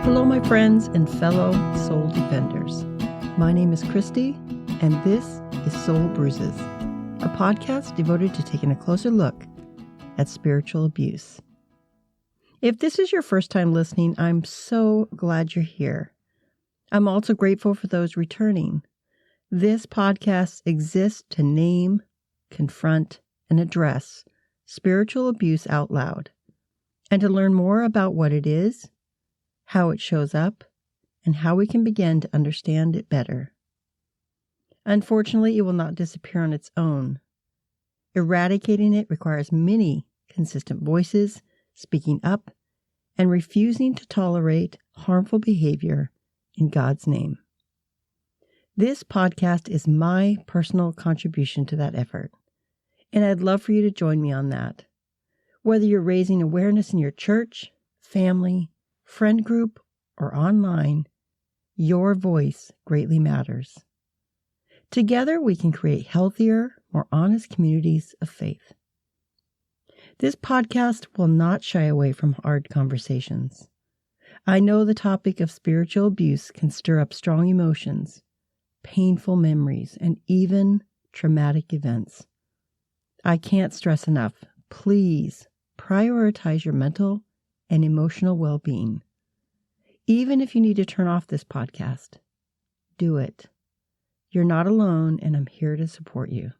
Hello, my friends and fellow soul defenders. My name is Christy, and this is Soul Bruises, a podcast devoted to taking a closer look at spiritual abuse. If this is your first time listening, I'm so glad you're here. I'm also grateful for those returning. This podcast exists to name, confront, and address spiritual abuse out loud, and to learn more about what it is, how it shows up, and how we can begin to understand it better. Unfortunately, it will not disappear on its own. Eradicating it requires many consistent voices speaking up and refusing to tolerate harmful behavior in God's name. This podcast is my personal contribution to that effort, and I'd love for you to join me on that. Whether you're raising awareness in your church, family, friend group, or online, your voice greatly matters. Together, we can create healthier, more honest communities of faith. This podcast will not shy away from hard conversations. I know the topic of spiritual abuse can stir up strong emotions, painful memories, and even traumatic events. I can't stress enough, please prioritize your mental and emotional well-being. Even if you need to turn off this podcast, do it. You're not alone, and I'm here to support you.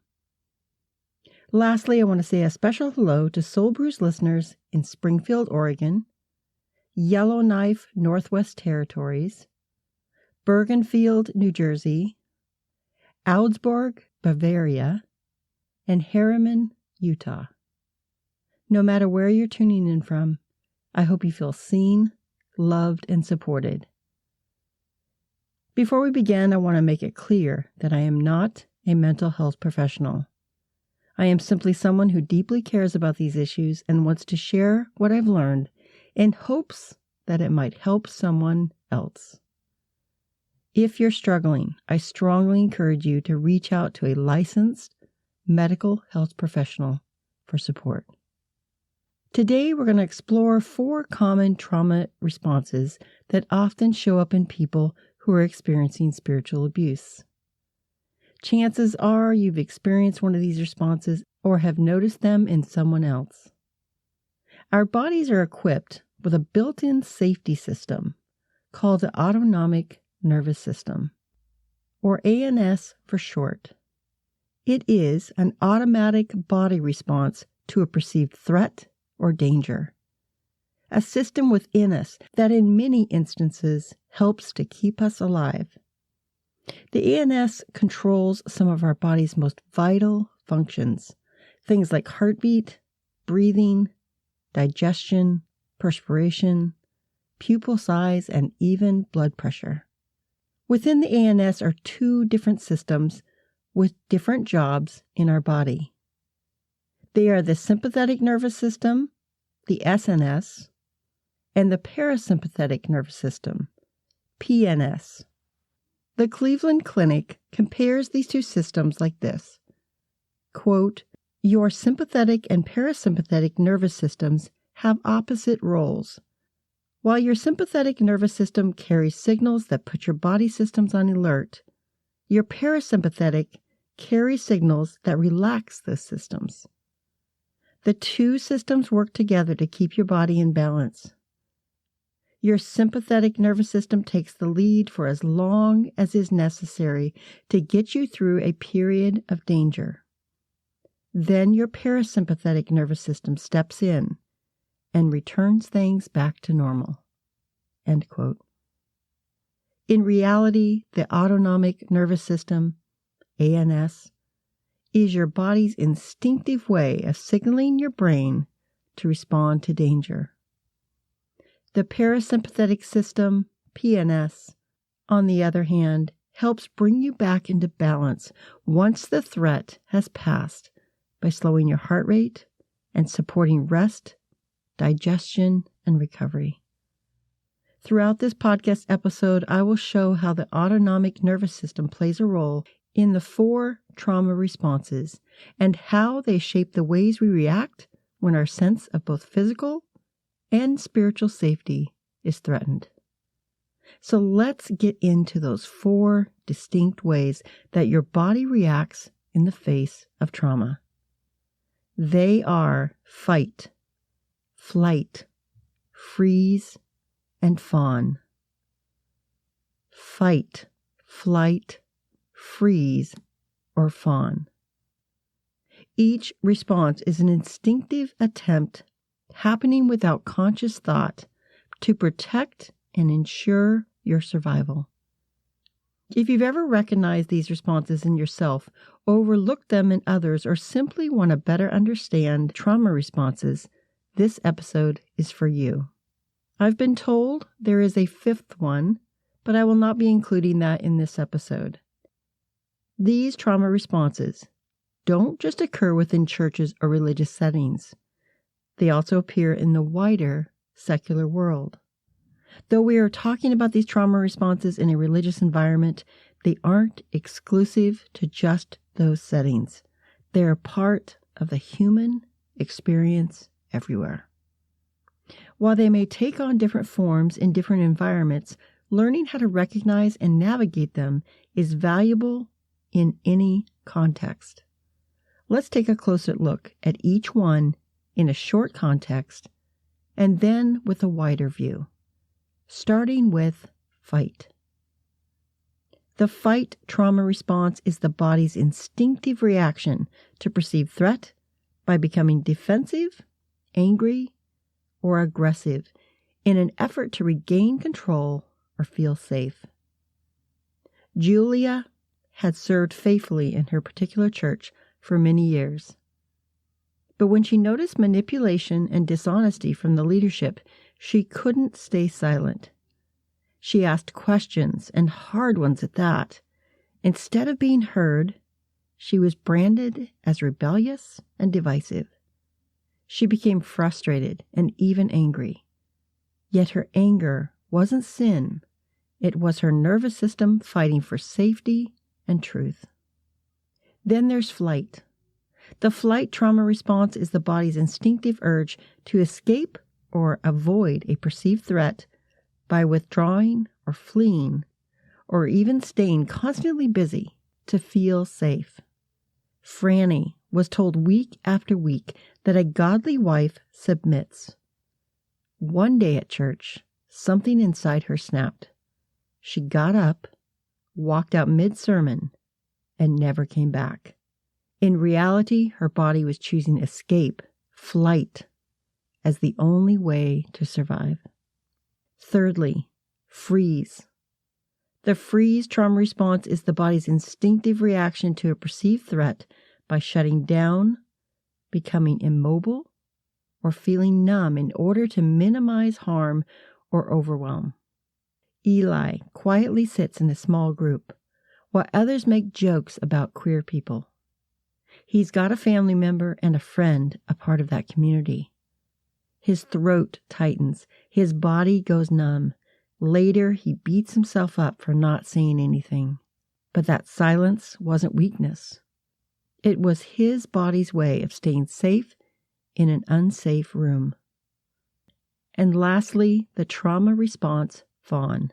Lastly, I want to say a special hello to Soul Bruise listeners in Springfield, Oregon, Yellowknife, Northwest Territories, Bergenfield, New Jersey, Augsburg, Bavaria, and Harriman, Utah. No matter where you're tuning in from, I hope you feel seen, loved, and supported. Before we begin, I want to make it clear that I am not a mental health professional. I am simply someone who deeply cares about these issues and wants to share what I've learned in hopes that it might help someone else. If you're struggling, I strongly encourage you to reach out to a licensed medical health professional for support. Today, we're going to explore 4 common trauma responses that often show up in people who are experiencing spiritual abuse. Chances are you've experienced one of these responses or have noticed them in someone else. Our bodies are equipped with a built-in safety system called the autonomic nervous system, or ANS for short. It is an automatic body response to a perceived threat or danger, a system within us that in many instances helps to keep us alive. The ANS controls some of our body's most vital functions, things like heartbeat, breathing, digestion, perspiration, pupil size, and even blood pressure. Within the ANS are 2 different systems with different jobs in our body. They are the sympathetic nervous system, the SNS, and the parasympathetic nervous system, PNS. The Cleveland Clinic compares these 2 systems like this. Quote, "Your sympathetic and parasympathetic nervous systems have opposite roles. While your sympathetic nervous system carries signals that put your body systems on alert, your parasympathetic carries signals that relax those systems. The 2 systems work together to keep your body in balance. Your sympathetic nervous system takes the lead for as long as is necessary to get you through a period of danger. Then your parasympathetic nervous system steps in and returns things back to normal." End quote. In reality, the autonomic nervous system, ANS, is your body's instinctive way of signaling your brain to respond to danger. The parasympathetic system, PNS, on the other hand, helps bring you back into balance once the threat has passed by slowing your heart rate and supporting rest, digestion, and recovery. Throughout this podcast episode, I will show how the autonomic nervous system plays a role in the 4 trauma responses and how they shape the ways we react when our sense of both physical and spiritual safety is threatened. So let's get into those 4 distinct ways that your body reacts in the face of trauma. They are fight, flight, freeze, and fawn. Fight, flight, freeze, or fawn. Each response is an instinctive attempt happening without conscious thought to protect and ensure your survival. If you've ever recognized these responses in yourself, overlooked them in others, or simply want to better understand trauma responses, this episode is for you. I've been told there is a 5th one, but I will not be including that in this episode. These trauma responses don't just occur within churches or religious settings. They also appear in the wider secular world. Though we are talking about these trauma responses in a religious environment, they aren't exclusive to just those settings. They are part of the human experience everywhere. While they may take on different forms in different environments, learning how to recognize and navigate them is valuable in any context. Let's take a closer look at each one in a short context and then with a wider view. Starting with fight. The fight trauma response is the body's instinctive reaction to perceived threat by becoming defensive, angry, or aggressive in an effort to regain control or feel safe. Julia had served faithfully in her particular church for many years. But when she noticed manipulation and dishonesty from the leadership, she couldn't stay silent. She asked questions, and hard ones at that. Instead of being heard, she was branded as rebellious and divisive. She became frustrated and even angry. Yet her anger wasn't sin. It was her nervous system fighting for safety and truth. Then there's flight. The flight trauma response is the body's instinctive urge to escape or avoid a perceived threat by withdrawing or fleeing, or even staying constantly busy to feel safe. Franny was told week after week that a godly wife submits. One day at church, something inside her snapped. She got up, walked out mid-sermon, and never came back. In reality, her body was choosing escape, flight, as the only way to survive. Thirdly, freeze. The freeze trauma response is the body's instinctive reaction to a perceived threat by shutting down, becoming immobile, or feeling numb in order to minimize harm or overwhelm. Eli quietly sits in a small group, while others make jokes about queer people. He's got a family member and a friend a part of that community. His throat tightens. His body goes numb. Later, he beats himself up for not saying anything. But that silence wasn't weakness. It was his body's way of staying safe in an unsafe room. And lastly, the trauma response, FAWN.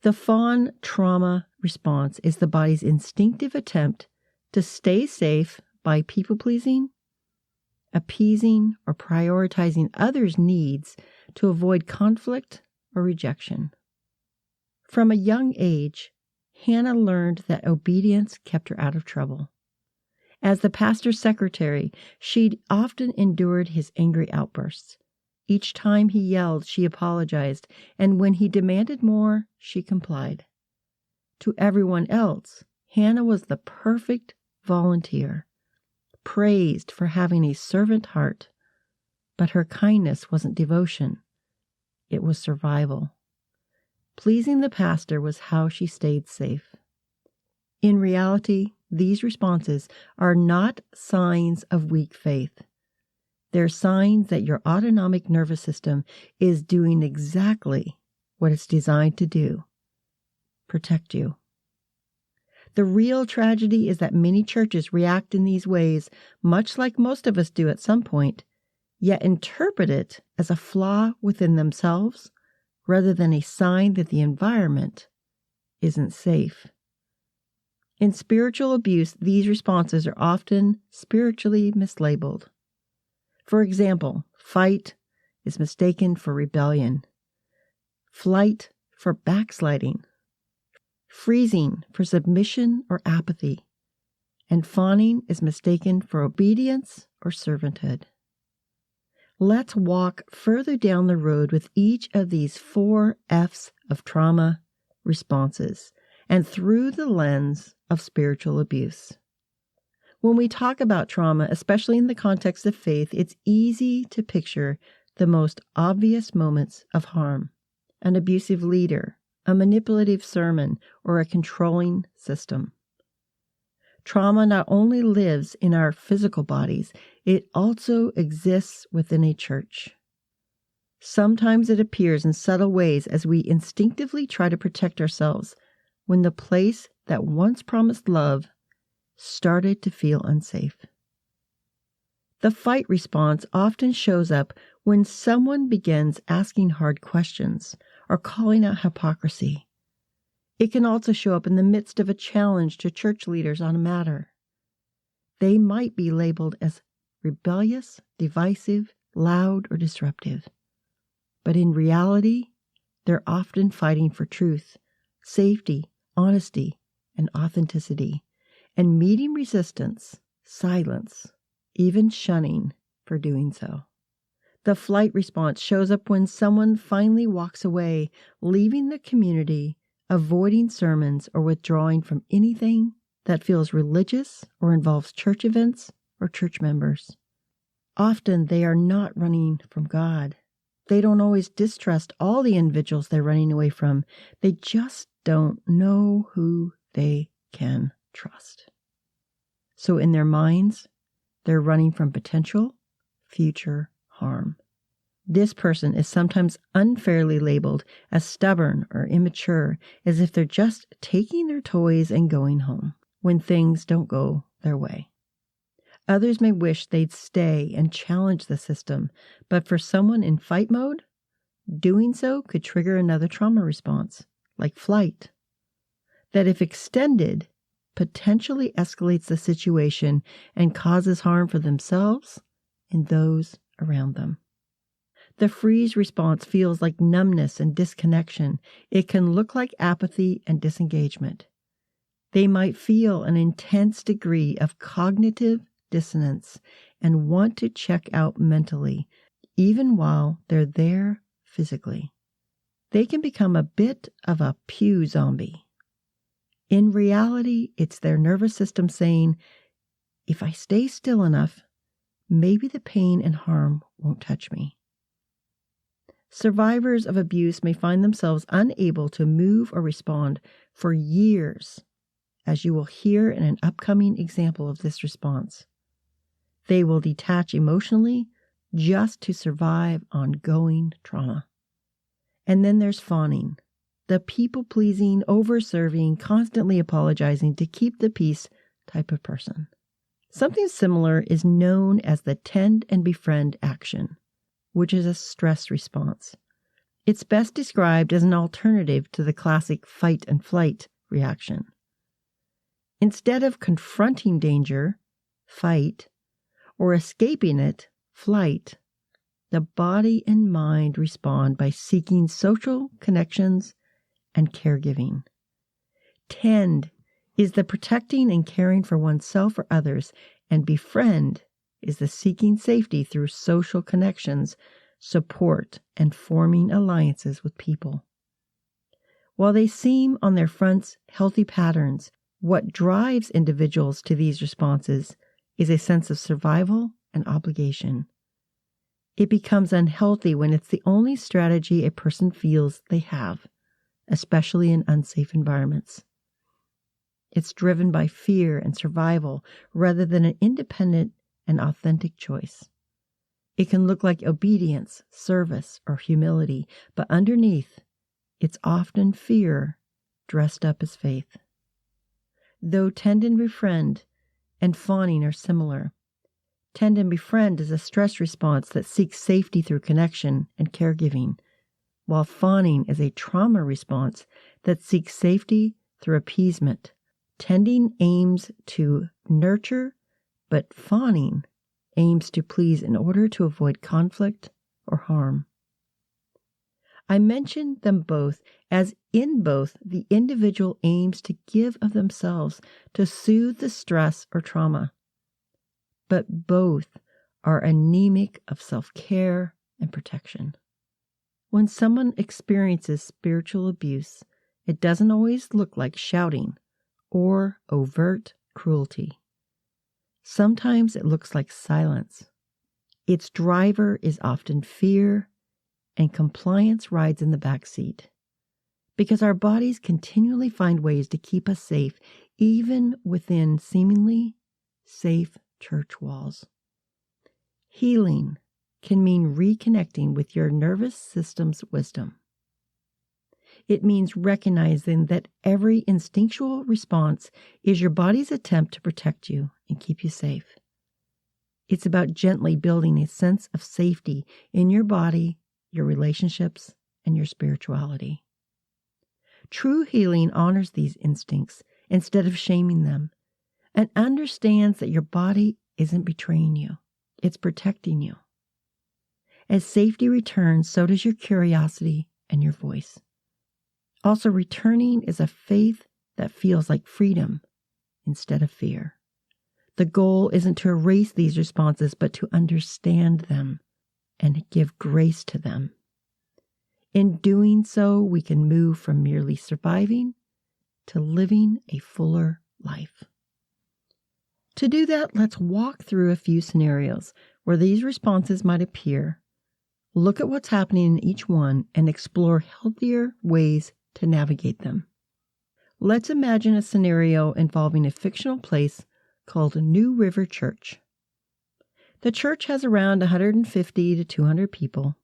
The FAWN trauma response is the body's instinctive attempt to stay safe by people-pleasing, appeasing, or prioritizing others' needs to avoid conflict or rejection. From a young age, Hannah learned that obedience kept her out of trouble. As the pastor's secretary, she'd often endured his angry outbursts. Each time he yelled, she apologized, and when he demanded more, she complied. To everyone else, Hannah was the perfect volunteer, praised for having a servant heart. But her kindness wasn't devotion. It was survival. Pleasing the pastor was how she stayed safe. In reality, these responses are not signs of weak faith. They're signs that your autonomic nervous system is doing exactly what it's designed to do: protect you. The real tragedy is that many churches react in these ways, much like most of us do at some point, yet interpret it as a flaw within themselves rather than a sign that the environment isn't safe. In spiritual abuse, these responses are often spiritually mislabeled. For example, fight is mistaken for rebellion, flight for backsliding, freezing for submission or apathy, and fawning is mistaken for obedience or servanthood. Let's walk further down the road with each of these 4 F's of trauma responses and through the lens of spiritual abuse. When we talk about trauma, especially in the context of faith, it's easy to picture the most obvious moments of harm: an abusive leader, a manipulative sermon, or a controlling system. Trauma not only lives in our physical bodies, it also exists within a church. Sometimes it appears in subtle ways as we instinctively try to protect ourselves when the place that once promised love started to feel unsafe. The fight response often shows up when someone begins asking hard questions or calling out hypocrisy. It can also show up in the midst of a challenge to church leaders on a matter. They might be labeled as rebellious, divisive, loud, or disruptive. But in reality, they're often fighting for truth, safety, honesty, and authenticity, and meeting resistance, silence, even shunning for doing so. The flight response shows up when someone finally walks away, leaving the community, avoiding sermons, or withdrawing from anything that feels religious or involves church events or church members. Often they are not running from God. They don't always distrust all the individuals they're running away from. They just don't know who they can trust. So in their minds, they're running from potential future harm. This person is sometimes unfairly labeled as stubborn or immature, as if they're just taking their toys and going home when things don't go their way. Others may wish they'd stay and challenge the system, but for someone in fight mode, doing so could trigger another trauma response, like flight, that if extended, potentially escalates the situation and causes harm for themselves and those around them. The freeze response feels like numbness and disconnection. It can look like apathy and disengagement. They might feel an intense degree of cognitive dissonance and want to check out mentally, even while they're there physically. They can become a bit of a pew zombie. In reality, it's their nervous system saying, if I stay still enough, maybe the pain and harm won't touch me. Survivors of abuse may find themselves unable to move or respond for years, as you will hear in an upcoming example of this response. They will detach emotionally just to survive ongoing trauma. And then there's fawning, the people-pleasing, over-serving, constantly apologizing to keep the peace type of person. Something similar is known as the tend and befriend action, which is a stress response. It's best described as an alternative to the classic fight and flight reaction. Instead of confronting danger, fight, or escaping it, flight, the body and mind respond by seeking social connections and caregiving. Tend is the protecting and caring for oneself or others, and befriend is the seeking safety through social connections, support, and forming alliances with people. While they seem on their fronts healthy patterns, what drives individuals to these responses is a sense of survival and obligation. It becomes unhealthy when it's the only strategy a person feels they have, especially in unsafe environments. It's driven by fear and survival rather than an independent and authentic choice. It can look like obedience, service, or humility, but underneath, it's often fear dressed up as faith. Though tend and befriend and fawning are similar, tend and befriend is a stress response that seeks safety through connection and caregiving, while fawning is a trauma response that seeks safety through appeasement. Tending aims to nurture, but fawning aims to please in order to avoid conflict or harm. I mention them both as in both the individual aims to give of themselves to soothe the stress or trauma, but both are anemic of self-care and protection. When someone experiences spiritual abuse, it doesn't always look like shouting or overt cruelty. Sometimes it looks like silence. Its driver is often fear, and compliance rides in the back seat. Because our bodies continually find ways to keep us safe, even within seemingly safe church walls. Healing can mean reconnecting with your nervous system's wisdom. It means recognizing that every instinctual response is your body's attempt to protect you and keep you safe. It's about gently building a sense of safety in your body, your relationships, and your spirituality. True healing honors these instincts instead of shaming them and understands that your body isn't betraying you. It's protecting you. As safety returns, so does your curiosity and your voice. Also, returning is a faith that feels like freedom instead of fear. The goal isn't to erase these responses, but to understand them and give grace to them. In doing so, we can move from merely surviving to living a fuller life. To do that, let's walk through a few scenarios where these responses might appear, look at what's happening in each one, and explore healthier ways to navigate them. Let's imagine a scenario involving a fictional place called New River Church. The church has around 150 to 200 people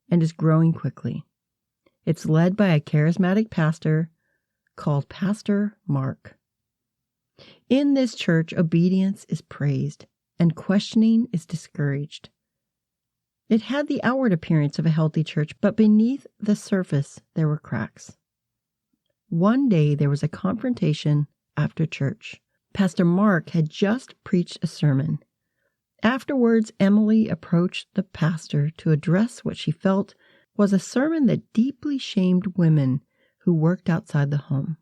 and is growing quickly. It's led by a charismatic pastor called Pastor Mark. In this church, obedience is praised and questioning is discouraged. It had the outward appearance of a healthy church, but beneath the surface there were cracks. One day there was a confrontation after church. Pastor Mark had just preached a sermon. Afterwards, Emily approached the pastor to address what she felt was a sermon that deeply shamed women who worked outside the home.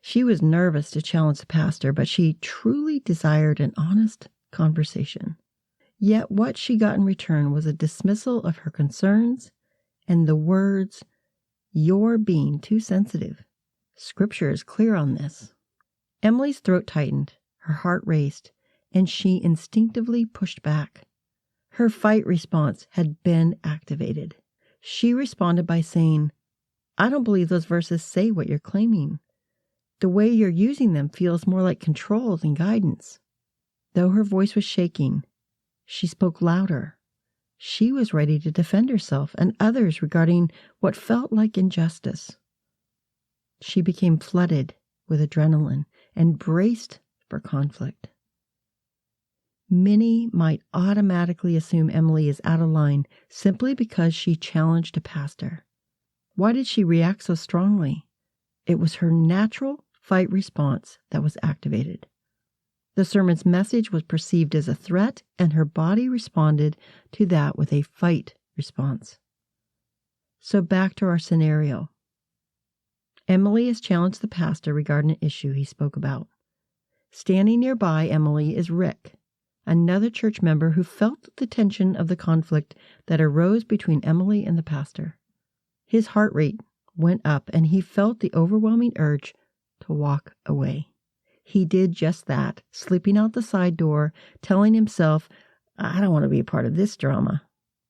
She was nervous to challenge the pastor, but she truly desired an honest conversation. Yet what she got in return was a dismissal of her concerns and the words, "You're being too sensitive." Scripture is clear on this. Emily's throat tightened, her heart raced, and she instinctively pushed back. Her fight response had been activated. She responded by saying, "I don't believe those verses say what you're claiming. The way you're using them feels more like control than guidance." Though her voice was shaking, she spoke louder. She was ready to defend herself and others regarding what felt like injustice. She became flooded with adrenaline and braced for conflict. Many might automatically assume Emily is out of line simply because she challenged a pastor. Why did she react so strongly? It was her natural fight response that was activated. The sermon's message was perceived as a threat, and her body responded to that with a fight response. So back to our scenario. Emily has challenged the pastor regarding an issue he spoke about. Standing nearby Emily is Rick, another church member who felt the tension of the conflict that arose between Emily and the pastor. His heart rate went up, and he felt the overwhelming urge to walk away. He did just that, slipping out the side door, telling himself, "I don't want to be a part of this drama."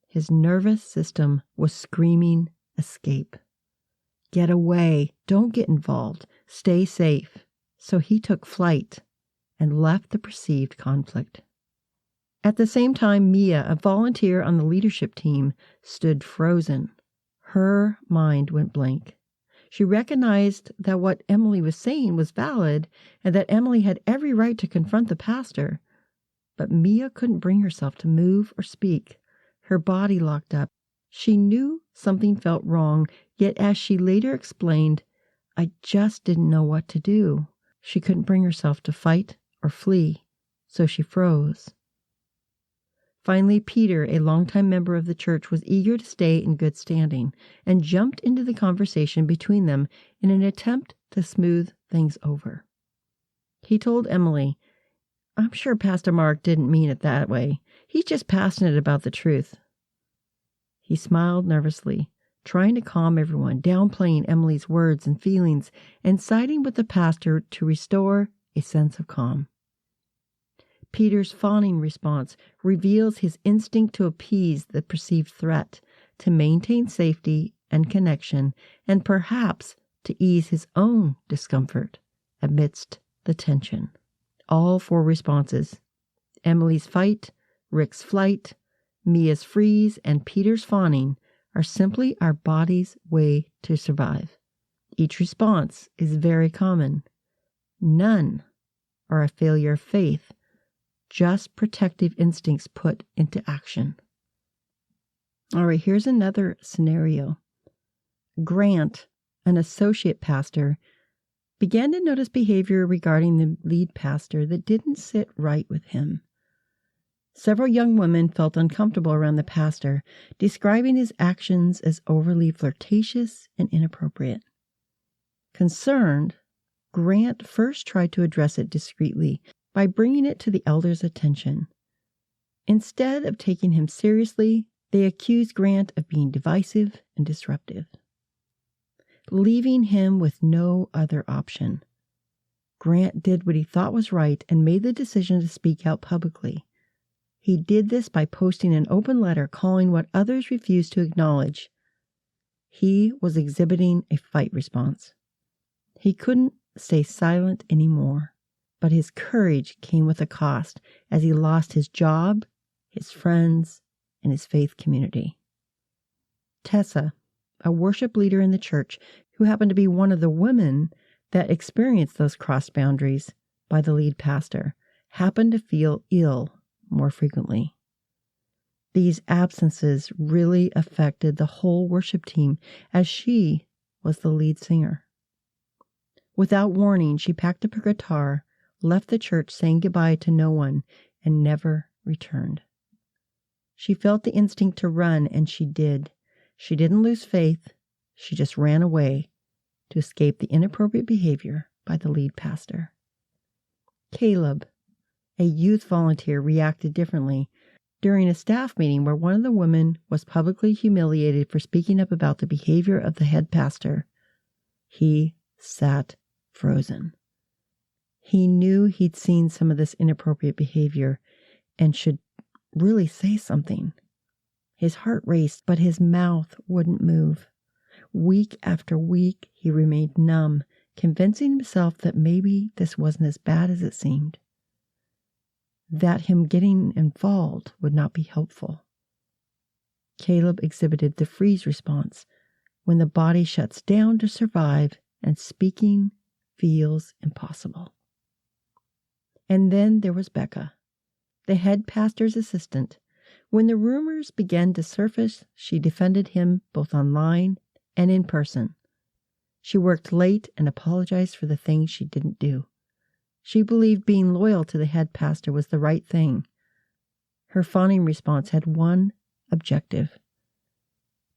His nervous system was screaming, "Escape. Get away. Don't get involved. Stay safe." So he took flight and left the perceived conflict. At the same time, Mia, a volunteer on the leadership team, stood frozen. Her mind went blank. She recognized that what Emily was saying was valid and that Emily had every right to confront the pastor. But Mia couldn't bring herself to move or speak. Her body locked up. She knew something felt wrong, yet as she later explained, I just didn't know what to do. She couldn't bring herself to fight or flee, so she froze. Finally, Peter, a longtime member of the church, was eager to stay in good standing and jumped into the conversation between them in an attempt to smooth things over. He told Emily, I'm sure Pastor Mark didn't mean it that way. He's just passionate about the truth. He smiled nervously, trying to calm everyone, downplaying Emily's words and feelings, and siding with the pastor to restore a sense of calm. Peter's fawning response reveals his instinct to appease the perceived threat, to maintain safety and connection, and perhaps to ease his own discomfort amidst the tension. All 4 responses, Emily's fight, Rick's flight, Mia's freeze, and Peter's fawning, are simply our body's way to survive. Each response is very common. None are a failure of faith, just protective instincts put into action. All right, here's another scenario. Grant, an associate pastor, began to notice behavior regarding the lead pastor that didn't sit right with him. Several young women felt uncomfortable around the pastor, describing his actions as overly flirtatious and inappropriate. Concerned, Grant first tried to address it discreetly by bringing it to the elders' attention. Instead of taking him seriously, they accused Grant of being divisive and disruptive, leaving him with no other option. Grant did what he thought was right and made the decision to speak out publicly. He did this by posting an open letter calling what others refused to acknowledge. He was exhibiting a fight response. He couldn't stay silent anymore, but his courage came with a cost as he lost his job, his friends, and his faith community. Tessa, a worship leader in the church who happened to be one of the women that experienced those crossed boundaries by the lead pastor, happened to feel ill more frequently. These absences really affected the whole worship team as she was the lead singer. Without warning, she packed up her guitar, left the church saying goodbye to no one, and never returned. She felt the instinct to run, and she did. She didn't lose faith. She just ran away to escape the inappropriate behavior by the lead pastor. Caleb, a youth volunteer, reacted differently during a staff meeting where one of the women was publicly humiliated for speaking up about the behavior of the head pastor. He sat frozen. He knew he'd seen some of this inappropriate behavior and should really say something. His heart raced, but his mouth wouldn't move. Week after week, he remained numb, convincing himself that maybe this wasn't as bad as it seemed, that him getting involved would not be helpful. Caleb exhibited the freeze response, when the body shuts down to survive and speaking feels impossible. And then there was Becca, the head pastor's assistant. When the rumors began to surface, she defended him both online and in person. She worked late and apologized for the things she didn't do. She believed being loyal to the head pastor was the right thing. Her fawning response had one objective: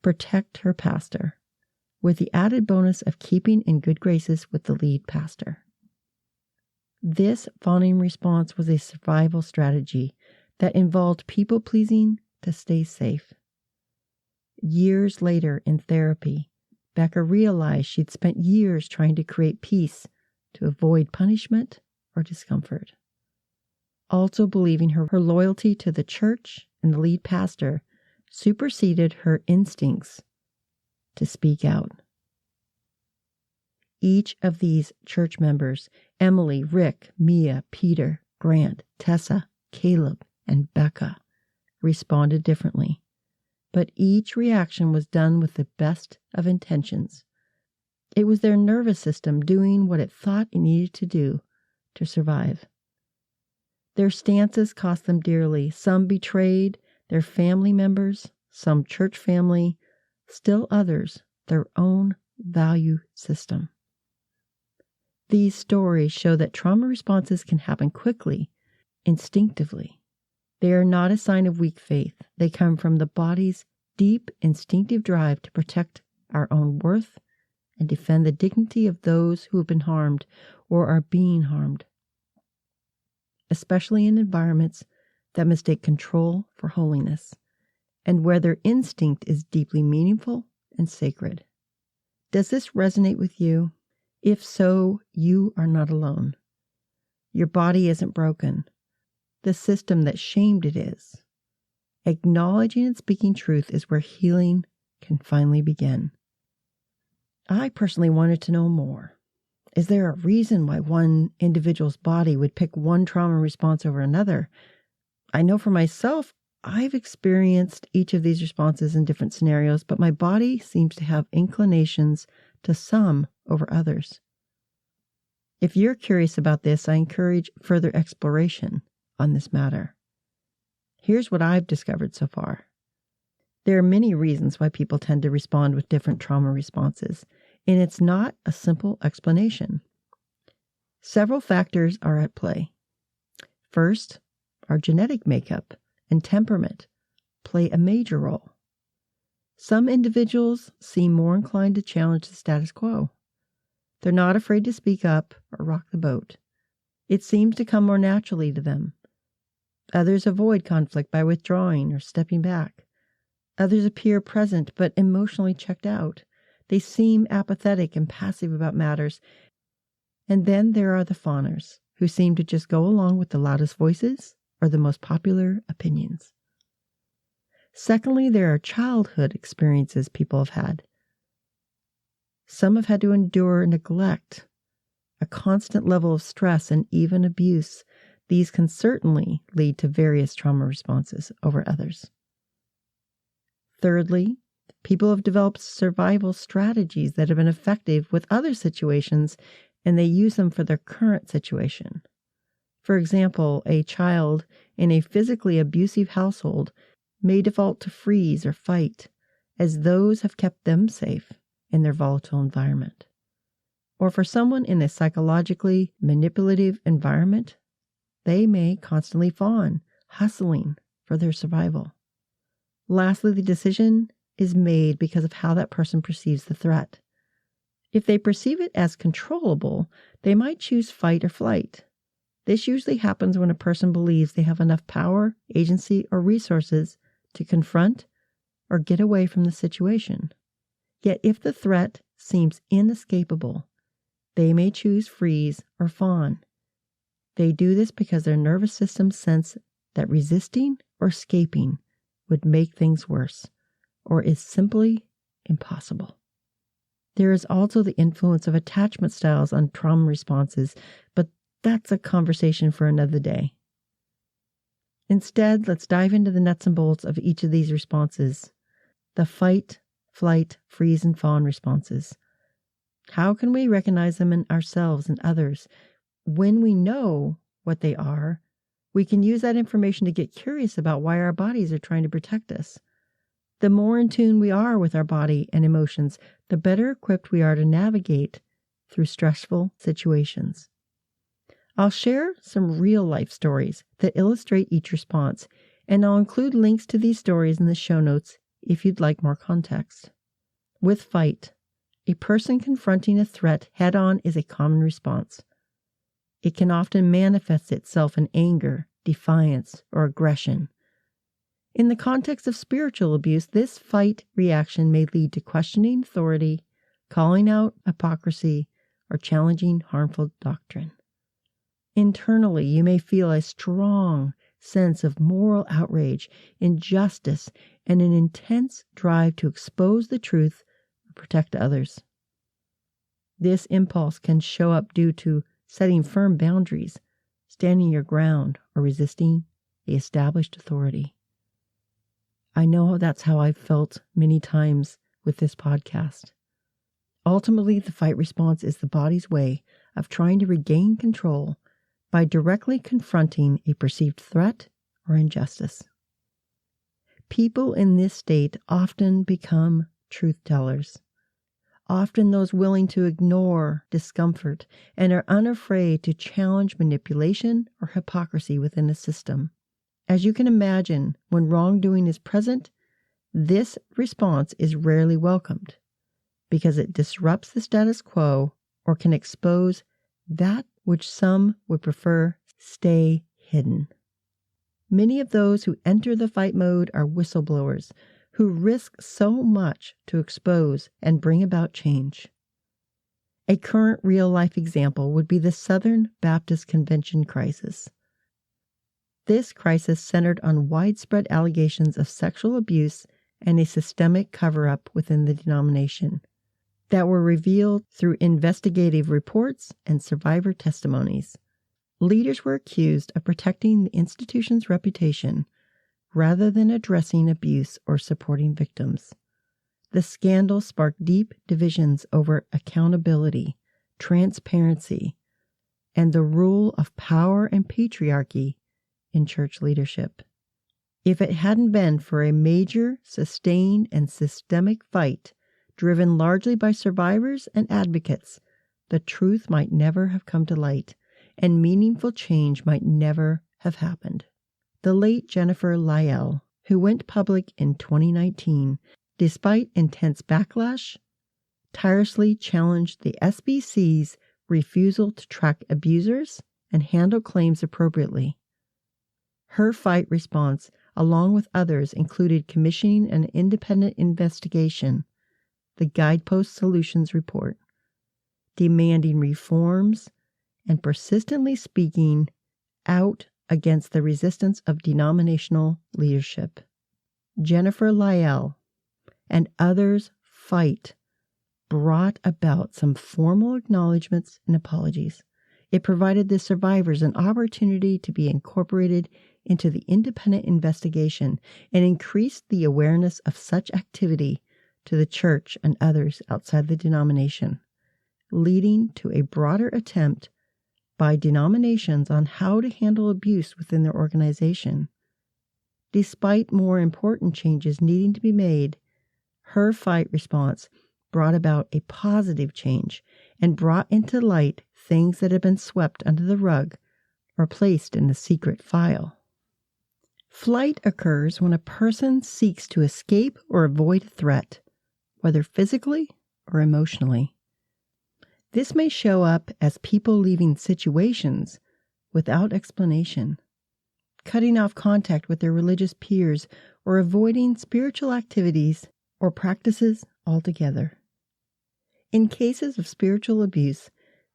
protect her pastor, with the added bonus of keeping in good graces with the lead pastor. This fawning response was a survival strategy that involved people-pleasing to stay safe. Years later in therapy, Becca realized she'd spent years trying to create peace to avoid punishment or discomfort. Also believing her loyalty to the church and the lead pastor superseded her instincts to speak out. Each of these church members, Emily, Rick, Mia, Peter, Grant, Tessa, Caleb, and Becca, responded differently. But each reaction was done with the best of intentions. It was their nervous system doing what it thought it needed to do to survive. Their stances cost them dearly. Some betrayed their family members, some church family, still others, their own value system. These stories show that trauma responses can happen quickly, instinctively. They are not a sign of weak faith. They come from the body's deep instinctive drive to protect our own worth and defend the dignity of those who have been harmed or are being harmed, especially in environments that mistake control for holiness, and where their instinct is deeply meaningful and sacred. Does this resonate with you? If so, you are not alone. Your body isn't broken. The system that shamed it is. Acknowledging and speaking truth is where healing can finally begin. I personally wanted to know more. Is there a reason why one individual's body would pick one trauma response over another? I know for myself, I've experienced each of these responses in different scenarios, but my body seems to have inclinations to some over others. If you're curious about this, I encourage further exploration on this matter. Here's what I've discovered so far. There are many reasons why people tend to respond with different trauma responses, and it's not a simple explanation. Several factors are at play. First, our genetic makeup and temperament play a major role. Some individuals seem more inclined to challenge the status quo. They're not afraid to speak up or rock the boat. It seems to come more naturally to them. Others avoid conflict by withdrawing or stepping back. Others appear present but emotionally checked out. They seem apathetic and passive about matters. And then there are the fawners, who seem to just go along with the loudest voices or the most popular opinions. Secondly, there are childhood experiences people have had. Some have had to endure neglect, a constant level of stress, and even abuse. These can certainly lead to various trauma responses over others. Thirdly, people have developed survival strategies that have been effective with other situations, and they use them for their current situation. For example, a child in a physically abusive household may default to freeze or fight, as those have kept them safe in their volatile environment. Or for someone in a psychologically manipulative environment, they may constantly fawn, hustling for their survival. Lastly, the decision is made because of how that person perceives the threat. If they perceive it as controllable, they might choose fight or flight. This usually happens when a person believes they have enough power, agency, or resources to confront or get away from the situation. Yet if the threat seems inescapable, they may choose freeze or fawn. They do this because their nervous system sense that resisting or escaping would make things worse, or is simply impossible. There is also the influence of attachment styles on trauma responses, but that's a conversation for another day. Instead, let's dive into the nuts and bolts of each of these responses, the fight, flight, freeze, and fawn responses. How can we recognize them in ourselves and others? When we know what they are, we can use that information to get curious about why our bodies are trying to protect us. The more in tune we are with our body and emotions, the better equipped we are to navigate through stressful situations. I'll share some real-life stories that illustrate each response, and I'll include links to these stories in the show notes if you'd like more context. With fight, a person confronting a threat head-on is a common response. It can often manifest itself in anger, defiance, or aggression. In the context of spiritual abuse, this fight reaction may lead to questioning authority, calling out hypocrisy, or challenging harmful doctrine. Internally, you may feel a strong sense of moral outrage, injustice, and an intense drive to expose the truth or protect others. This impulse can show up due to setting firm boundaries, standing your ground, or resisting the established authority. I know that's how I've felt many times with this podcast. Ultimately, the fight response is the body's way of trying to regain control by directly confronting a perceived threat or injustice. People in this state often become truth tellers, often those willing to ignore discomfort and are unafraid to challenge manipulation or hypocrisy within a system. As you can imagine, when wrongdoing is present, this response is rarely welcomed because it disrupts the status quo or can expose that which some would prefer stay hidden. Many of those who enter the fight mode are whistleblowers who risk so much to expose and bring about change. A current real-life example would be the Southern Baptist Convention crisis. This crisis centered on widespread allegations of sexual abuse and a systemic cover-up within the denomination that were revealed through investigative reports and survivor testimonies. Leaders were accused of protecting the institution's reputation rather than addressing abuse or supporting victims. The scandal sparked deep divisions over accountability, transparency, and the rule of power and patriarchy in church leadership. If it hadn't been for a major, sustained, and systemic fight driven largely by survivors and advocates, the truth might never have come to light, and meaningful change might never have happened. The late Jennifer Lyell, who went public in 2019, despite intense backlash, tirelessly challenged the SBC's refusal to track abusers and handle claims appropriately. Her fight response, along with others, included commissioning an independent investigation, the Guidepost Solutions Report, demanding reforms, and persistently speaking out against the resistance of denominational leadership. Jennifer Lyell and others' fight brought about some formal acknowledgments and apologies. It provided the survivors an opportunity to be incorporated into the independent investigation and increased the awareness of such activity to the church and others outside the denomination, leading to a broader attempt by denominations on how to handle abuse within their organization. Despite more important changes needing to be made, her fight response brought about a positive change and brought into light things that had been swept under the rug or placed in a secret file. Flight occurs when a person seeks to escape or avoid a threat, whether physically or emotionally. This may show up as people leaving situations without explanation, cutting off contact with their religious peers, or avoiding spiritual activities or practices altogether. In cases of spiritual abuse,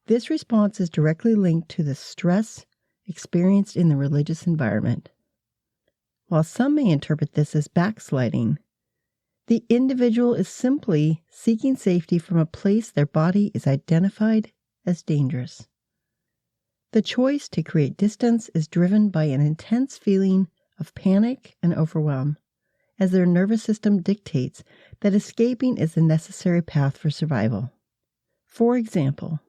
this response is directly linked to the stress experienced in the religious environment. While some may interpret this as backsliding, the individual is simply seeking safety from a place their body is identified as dangerous. The choice to create distance is driven by an intense feeling of panic and overwhelm, as their nervous system dictates that escaping is the necessary path for survival. For example,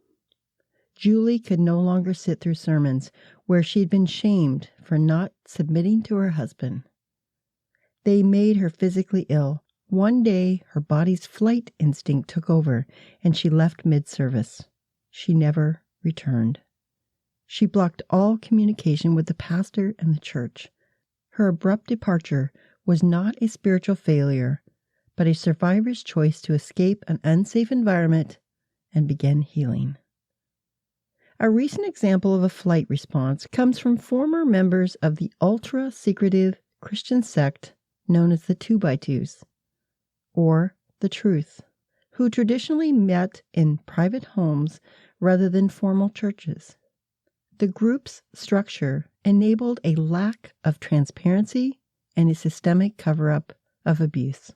Julie could no longer sit through sermons where she'd been shamed for not submitting to her husband. They made her physically ill. One day, her body's flight instinct took over, and she left mid-service. She never returned. She blocked all communication with the pastor and the church. Her abrupt departure was not a spiritual failure, but a survivor's choice to escape an unsafe environment and begin healing. A recent example of a flight response comes from former members of the ultra-secretive Christian sect known as the 2x2s, or the Truth, who traditionally met in private homes rather than formal churches. The group's structure enabled a lack of transparency and a systemic cover-up of abuse.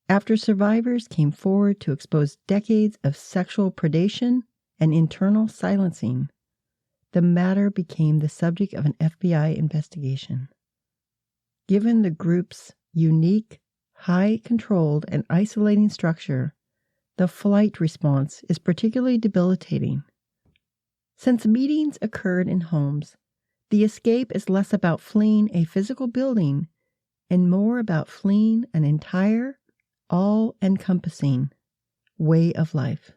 After survivors came forward to expose decades of sexual predation and internal silencing, the matter became the subject of an FBI investigation. Given the group's unique, high-controlled, and isolating structure, the flight response is particularly debilitating. Since meetings occurred in homes, the escape is less about fleeing a physical building and more about fleeing an entire, all-encompassing way of life.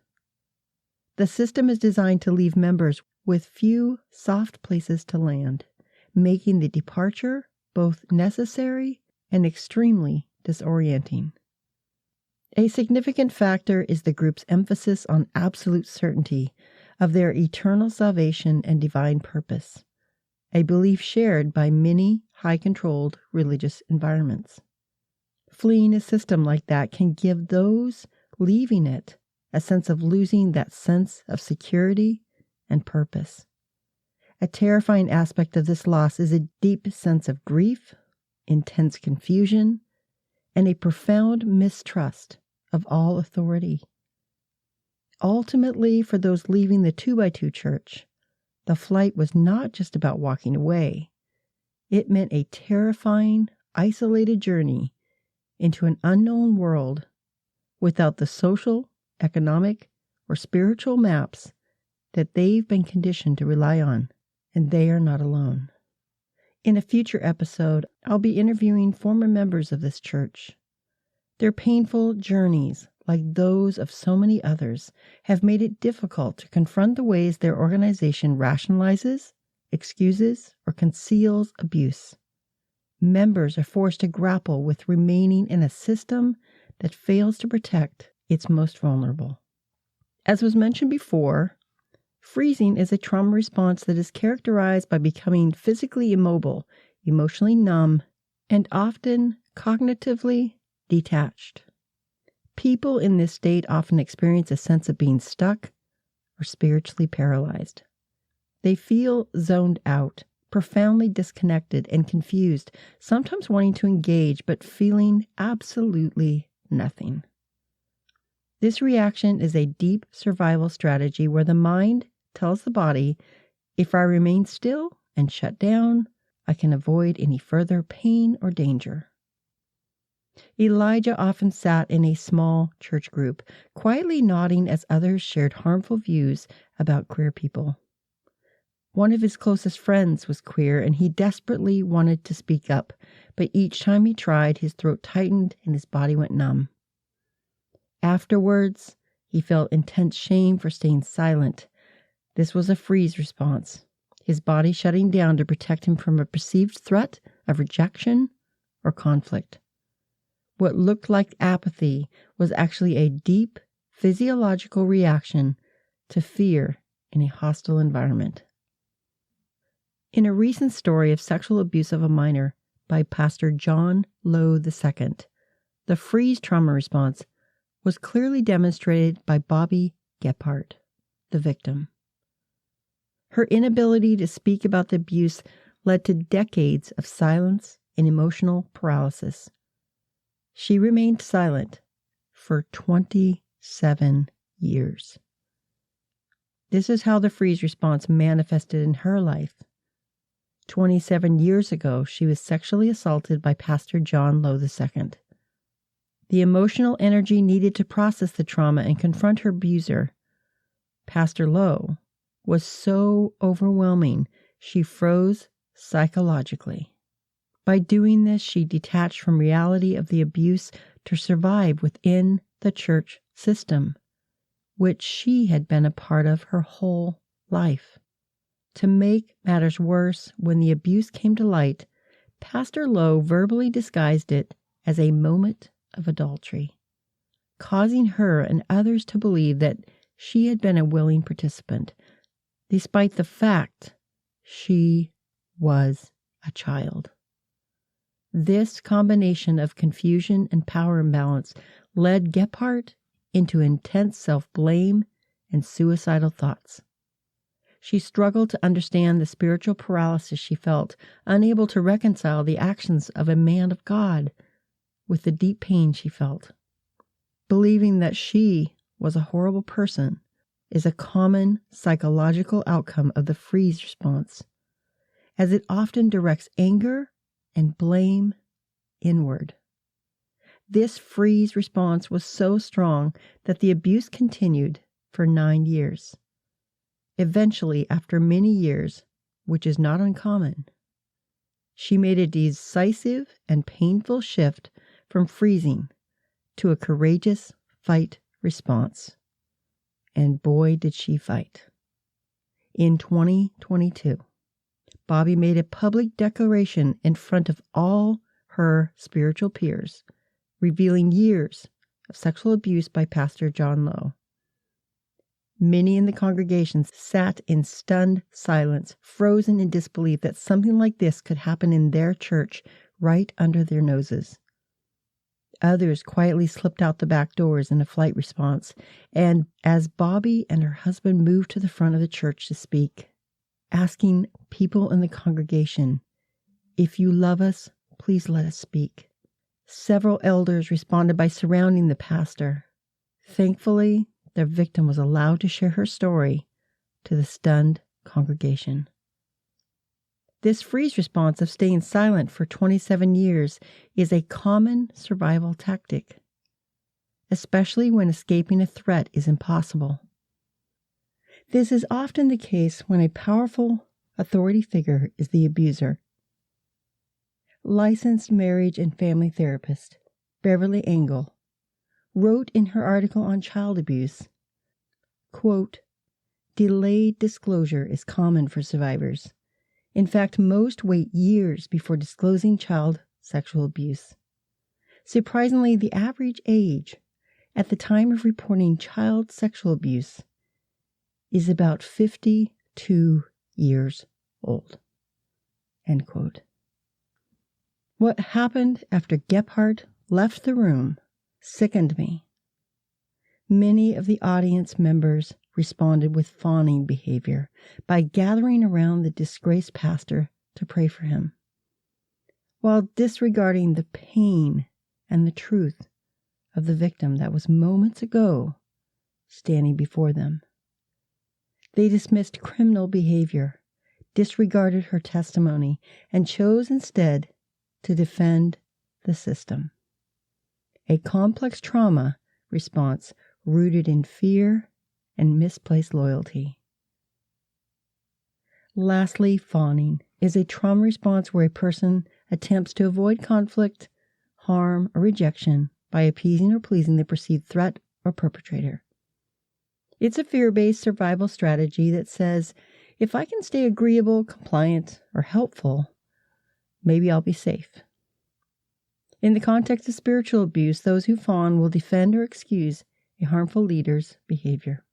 The system is designed to leave members with few soft places to land, making the departure both necessary and extremely disorienting. A significant factor is the group's emphasis on absolute certainty of their eternal salvation and divine purpose, a belief shared by many high-controlled religious environments. Fleeing a system like that can give those leaving it a sense of losing that sense of security and purpose. A terrifying aspect of this loss is a deep sense of grief, intense confusion, and a profound mistrust of all authority. Ultimately, for those leaving the 2x2 church, the flight was not just about walking away. It meant a terrifying, isolated journey into an unknown world without the social, economic, or spiritual maps that they've been conditioned to rely on, and they are not alone. In a future episode, I'll be interviewing former members of this church. Their painful journeys, like those of so many others, have made it difficult to confront the ways their organization rationalizes, excuses, or conceals abuse. Members are forced to grapple with remaining in a system that fails to protect its most vulnerable. As was mentioned before, freezing is a trauma response that is characterized by becoming physically immobile, emotionally numb, and often cognitively detached. People in this state often experience a sense of being stuck or spiritually paralyzed. They feel zoned out, profoundly disconnected and confused, sometimes wanting to engage but feeling absolutely nothing. This reaction is a deep survival strategy where the mind tells the body, if I remain still and shut down, I can avoid any further pain or danger. Elijah often sat in a small church group, quietly nodding as others shared harmful views about queer people. One of his closest friends was queer, and he desperately wanted to speak up, but each time he tried, his throat tightened and his body went numb. Afterwards, he felt intense shame for staying silent. This was a freeze response, his body shutting down to protect him from a perceived threat of rejection or conflict. What looked like apathy was actually a deep physiological reaction to fear in a hostile environment. In a recent story of sexual abuse of a minor by Pastor John Lowe II, the freeze trauma response was clearly demonstrated by Bobby Gephardt, the victim. Her inability to speak about the abuse led to decades of silence and emotional paralysis. She remained silent for 27 years. This is how the freeze response manifested in her life. 27 years ago, she was sexually assaulted by Pastor John Lowe II. The emotional energy needed to process the trauma and confront her abuser, Pastor Lowe, was so overwhelming, she froze psychologically. By doing this, she detached from reality of the abuse to survive within the church system, which she had been a part of her whole life. To make matters worse, when the abuse came to light, Pastor Lowe verbally disguised it as a moment of adultery, causing her and others to believe that she had been a willing participant, despite the fact she was a child. This combination of confusion and power imbalance led Gephardt into intense self-blame and suicidal thoughts. She struggled to understand the spiritual paralysis she felt, unable to reconcile the actions of a man of God with the deep pain she felt. Believing that she was a horrible person is a common psychological outcome of the freeze response, as it often directs anger and blame inward. This freeze response was so strong that the abuse continued for 9 years. Eventually, after many years, which is not uncommon, she made a decisive and painful shift from freezing to a courageous fight response. And boy, did she fight. In 2022, Bobby made a public declaration in front of all her spiritual peers, revealing years of sexual abuse by Pastor John Lowe. Many in the congregation sat in stunned silence, frozen in disbelief that something like this could happen in their church right under their noses. Others quietly slipped out the back doors in a flight response, and as Bobby and her husband moved to the front of the church to speak, asking people in the congregation, "If you love us, please let us speak," several elders responded by surrounding the pastor. Thankfully, the victim was allowed to share her story to the stunned congregation. This freeze response of staying silent for 27 years is a common survival tactic, especially when escaping a threat is impossible. This is often the case when a powerful authority figure is the abuser. Licensed marriage and family therapist Beverly Engel wrote in her article on child abuse, quote, "Delayed disclosure is common for survivors. In fact, most wait years before disclosing child sexual abuse. Surprisingly, the average age at the time of reporting child sexual abuse is about 52 years old." End quote. What happened after Gephardt left the room sickened me. Many of the audience members responded with fawning behavior by gathering around the disgraced pastor to pray for him, while disregarding the pain and the truth of the victim that was moments ago standing before them. They dismissed criminal behavior, disregarded her testimony, and chose instead to defend the system. A complex trauma response rooted in fear and misplaced loyalty. Lastly, fawning is a trauma response where a person attempts to avoid conflict, harm, or rejection by appeasing or pleasing the perceived threat or perpetrator. It's a fear-based survival strategy that says, if I can stay agreeable, compliant, or helpful, maybe I'll be safe. In the context of spiritual abuse, those who fawn will defend or excuse a harmful leader's behavior.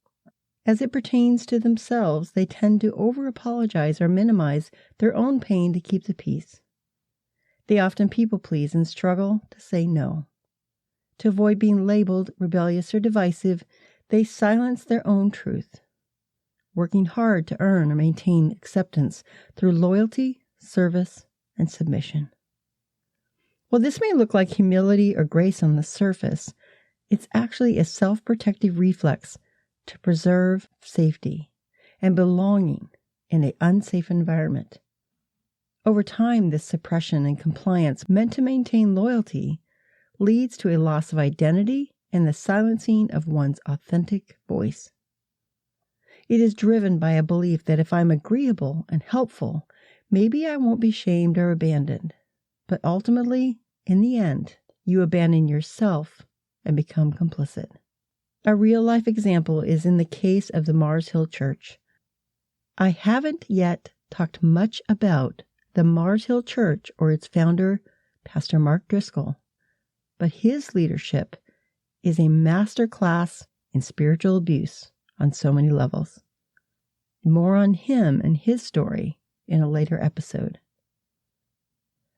As it pertains to themselves, they tend to over-apologize or minimize their own pain to keep the peace. They often people-please and struggle to say no. To avoid being labeled rebellious or divisive, they silence their own truth, working hard to earn or maintain acceptance through loyalty, service, and submission. While this may look like humility or grace on the surface, it's actually a self-protective reflex to preserve safety and belonging in an unsafe environment. Over time, this suppression and compliance meant to maintain loyalty leads to a loss of identity and the silencing of one's authentic voice. It is driven by a belief that if I'm agreeable and helpful, maybe I won't be shamed or abandoned. But ultimately, in the end, you abandon yourself and become complicit. A real-life example is in the case of the Mars Hill Church. I haven't yet talked much about the Mars Hill Church or its founder, Pastor Mark Driscoll, but his leadership is a master class in spiritual abuse on so many levels. More on him and his story in a later episode.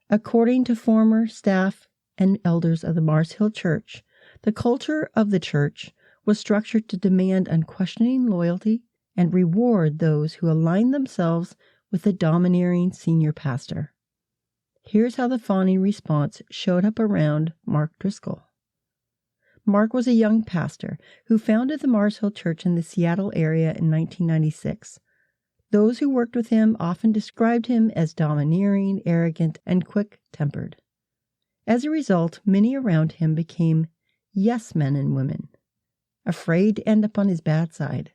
According to former staff and elders of the Mars Hill Church, the culture of the church was structured to demand unquestioning loyalty and reward those who aligned themselves with the domineering senior pastor. Here's how the fawning response showed up around Mark Driscoll. Mark was a young pastor who founded the Mars Hill Church in the Seattle area in 1996. Those who worked with him often described him as domineering, arrogant, and quick-tempered. As a result, many around him became yes men and women, afraid to end up on his bad side.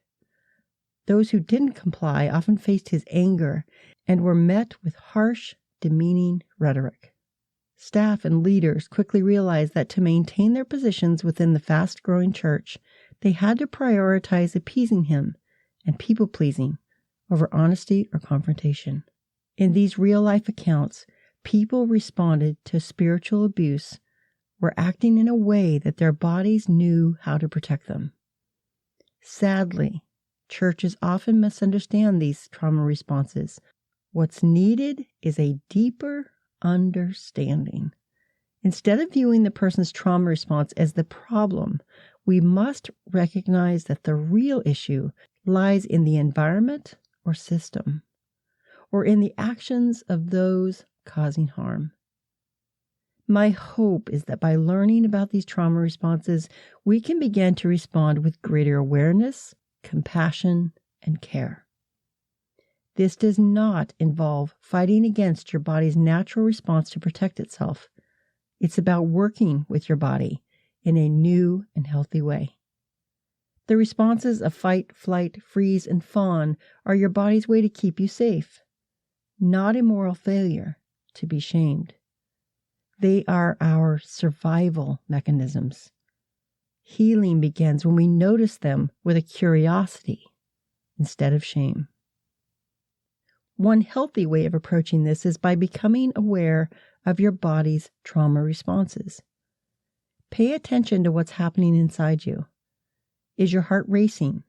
Those who didn't comply often faced his anger and were met with harsh demeaning rhetoric. Staff and leaders quickly realized that to maintain their positions within the fast-growing church, they had to prioritize appeasing him and people-pleasing over honesty or confrontation. In these real-life accounts, people responded to spiritual abuse were acting in a way that their bodies knew how to protect them. Sadly, churches often misunderstand these trauma responses. What's needed is a deeper understanding. Instead of viewing the person's trauma response as the problem, we must recognize that the real issue lies in the environment or system, or in the actions of those causing harm. My hope is that by learning about these trauma responses, we can begin to respond with greater awareness, compassion, and care. This does not involve fighting against your body's natural response to protect itself. It's about working with your body in a new and healthy way. The responses of fight, flight, freeze, and fawn are your body's way to keep you safe, not a moral failure to be shamed. They are our survival mechanisms. Healing begins when we notice them with a curiosity instead of shame. One healthy way of approaching this is by becoming aware of your body's trauma responses. Pay attention to what's happening inside you. Is your heart racing?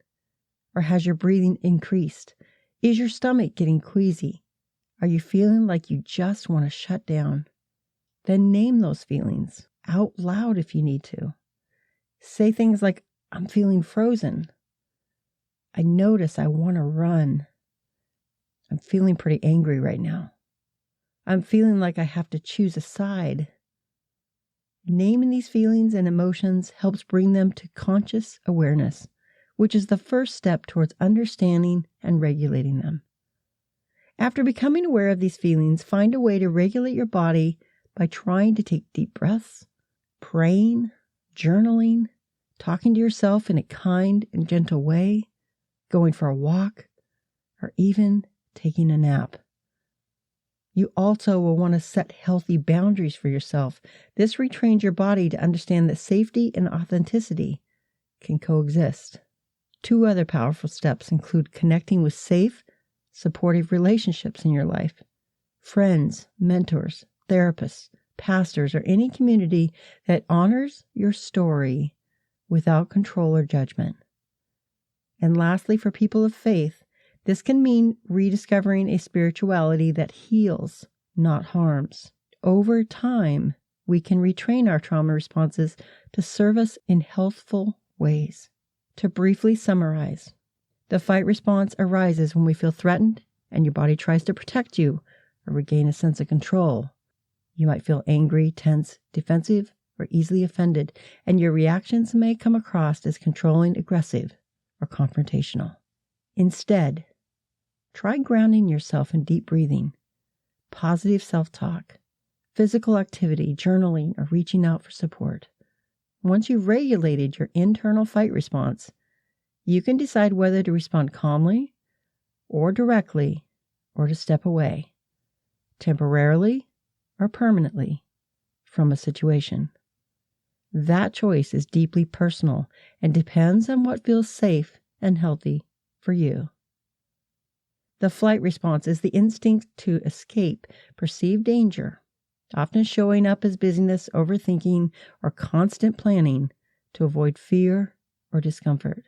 Or has your breathing increased? Is your stomach getting queasy? Are you feeling like you just want to shut down? Then name those feelings out loud if you need to. Say things like, I'm feeling frozen. I notice I want to run. I'm feeling pretty angry right now. I'm feeling like I have to choose a side. Naming these feelings and emotions helps bring them to conscious awareness, which is the first step towards understanding and regulating them. After becoming aware of these feelings, find a way to regulate your body by trying to take deep breaths, praying, journaling, talking to yourself in a kind and gentle way, going for a walk, or even taking a nap. You also will want to set healthy boundaries for yourself. This retrains your body to understand that safety and authenticity can coexist. 2 other powerful steps include connecting with safe, supportive relationships in your life. Friends, mentors, therapists, pastors, or any community that honors your story without control or judgment. And lastly, for people of faith, this can mean rediscovering a spirituality that heals, not harms. Over time, we can retrain our trauma responses to serve us in healthful ways. To briefly summarize, the fight response arises when we feel threatened and your body tries to protect you or regain a sense of control. You might feel angry, tense, defensive, or easily offended, and your reactions may come across as controlling, aggressive, or confrontational. Instead, try grounding yourself in deep breathing, positive self-talk, physical activity, journaling, or reaching out for support. Once you've regulated your internal fight response, you can decide whether to respond calmly or directly or to step away, temporarily or permanently, from a situation. That choice is deeply personal and depends on what feels safe and healthy for you. The flight response is the instinct to escape perceived danger, often showing up as busyness, overthinking, or constant planning to avoid fear or discomfort.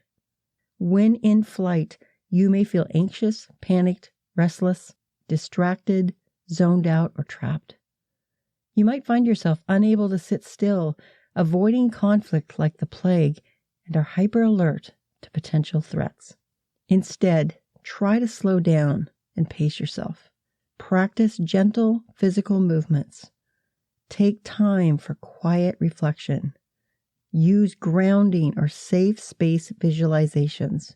When in flight, you may feel anxious, panicked, restless, distracted, zoned out, or trapped. You might find yourself unable to sit still, avoiding conflict like the plague, and are hyper alert to potential threats. Instead, try to slow down and pace yourself. Practice gentle physical movements. Take time for quiet reflection. Use grounding or safe space visualizations.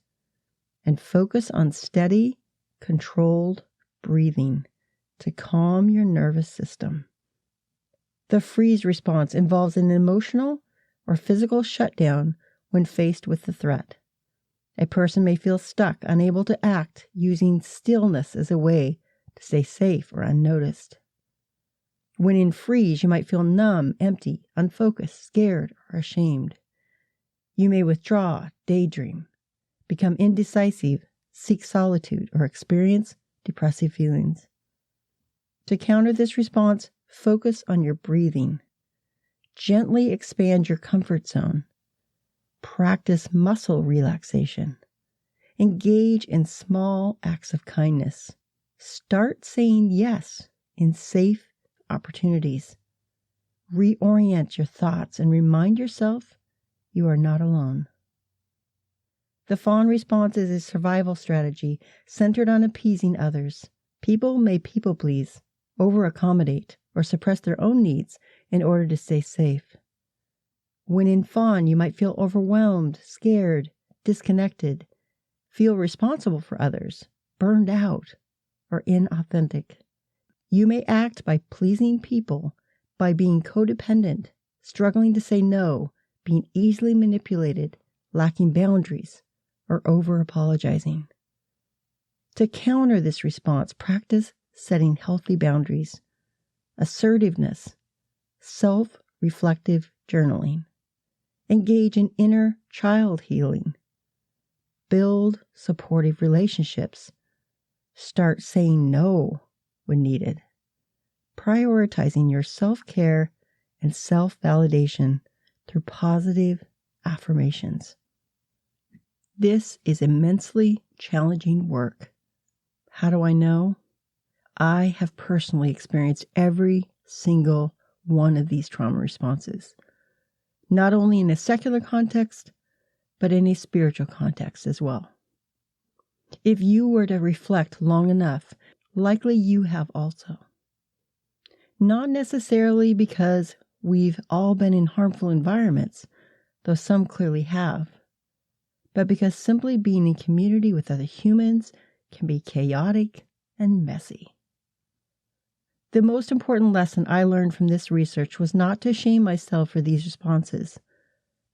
And focus on steady, controlled breathing to calm your nervous system. The freeze response involves an emotional or physical shutdown when faced with the threat. A person may feel stuck, unable to act, using stillness as a way to stay safe or unnoticed. When in freeze, you might feel numb, empty, unfocused, scared, or ashamed. You may withdraw, daydream, become indecisive, seek solitude, or experience depressive feelings. To counter this response, focus on your breathing. Gently expand your comfort zone. Practice muscle relaxation. Engage in small acts of kindness. Start saying yes in safe opportunities. Reorient your thoughts and remind yourself you are not alone. The FAWN response is a survival strategy centered on appeasing others. People may people please, over-accommodate, or suppress their own needs in order to stay safe. When in FAWN, you might feel overwhelmed, scared, disconnected, feel responsible for others, burned out, or inauthentic. You may act by pleasing people, by being codependent, struggling to say no, being easily manipulated, lacking boundaries, or over-apologizing. To counter this response, practice setting healthy boundaries, assertiveness, self-reflective journaling. Engage in inner child healing. Build supportive relationships. Start saying no when needed. Prioritizing your self-care and self-validation through positive affirmations. This is immensely challenging work. How do I know? I have personally experienced every single one of these trauma responses, not only in a secular context, but in a spiritual context as well. If you were to reflect long enough, likely you have also. Not necessarily because we've all been in harmful environments, though some clearly have, but because simply being in community with other humans can be chaotic and messy. The most important lesson I learned from this research was not to shame myself for these responses,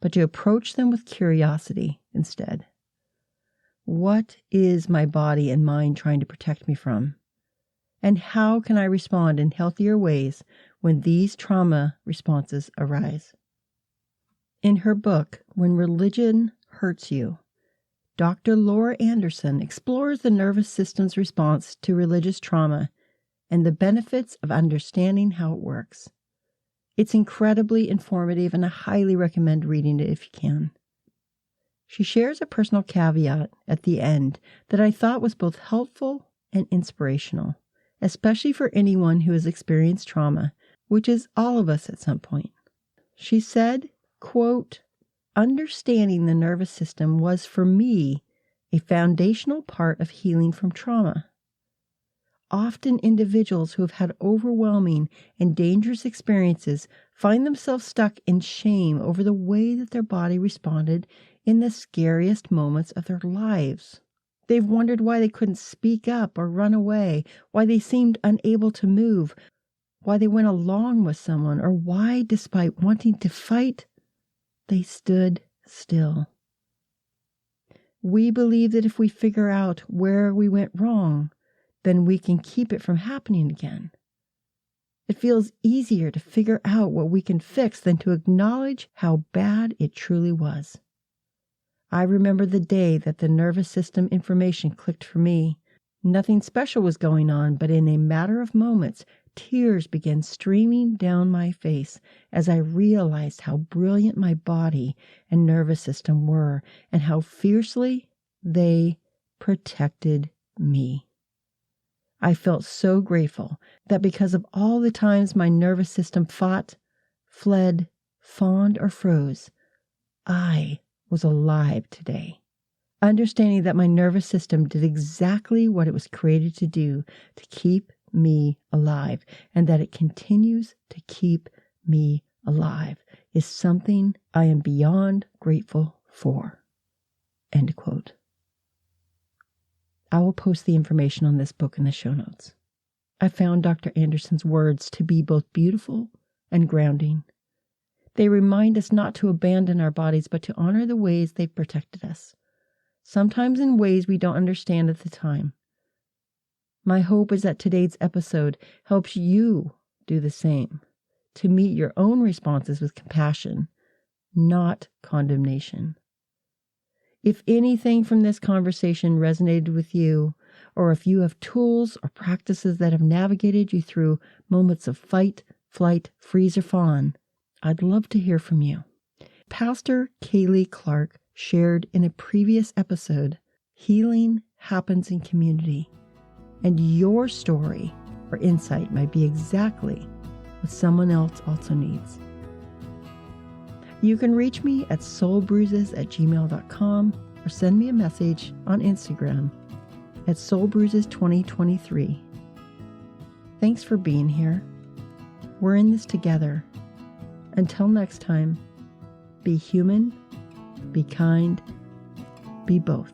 but to approach them with curiosity instead. What is my body and mind trying to protect me from? And how can I respond in healthier ways when these trauma responses arise? In her book, When Religion Hurts You, Dr. Laura Anderson explores the nervous system's response to religious trauma and the benefits of understanding how it works. It's incredibly informative, and I highly recommend reading it if you can. She shares a personal caveat at the end that I thought was both helpful and inspirational, especially for anyone who has experienced trauma, which is all of us at some point. She said, quote, "Understanding the nervous system was for me a foundational part of healing from trauma. Often individuals who have had overwhelming and dangerous experiences find themselves stuck in shame over the way that their body responded in the scariest moments of their lives. They've wondered why they couldn't speak up or run away, why they seemed unable to move, why they went along with someone, or why, despite wanting to fight, they stood still. We believe that if we figure out where we went wrong, then we can keep it from happening again. It feels easier to figure out what we can fix than to acknowledge how bad it truly was. I remember the day that the nervous system information clicked for me. Nothing special was going on, but in a matter of moments, tears began streaming down my face as I realized how brilliant my body and nervous system were and how fiercely they protected me. I felt so grateful that because of all the times my nervous system fought, fled, fawned, or froze, I was alive today. Understanding that my nervous system did exactly what it was created to do, to keep me alive, and that it continues to keep me alive, is something I am beyond grateful for." End quote. I will post the information on this book in the show notes. I found Dr. Anderson's words to be both beautiful and grounding. They remind us not to abandon our bodies, but to honor the ways they've protected us, sometimes in ways we don't understand at the time. My hope is that today's episode helps you do the same, to meet your own responses with compassion, not condemnation. If anything from this conversation resonated with you, or if you have tools or practices that have navigated you through moments of fight, flight, freeze, or fawn, I'd love to hear from you. Pastor Kaylee Clark shared in a previous episode, healing happens in community, and your story or insight might be exactly what someone else also needs. You can reach me at soulbruises@gmail.com or send me a message on Instagram at soulbruises2023. Thanks for being here. We're in this together. Until next time, be human, be kind, be both.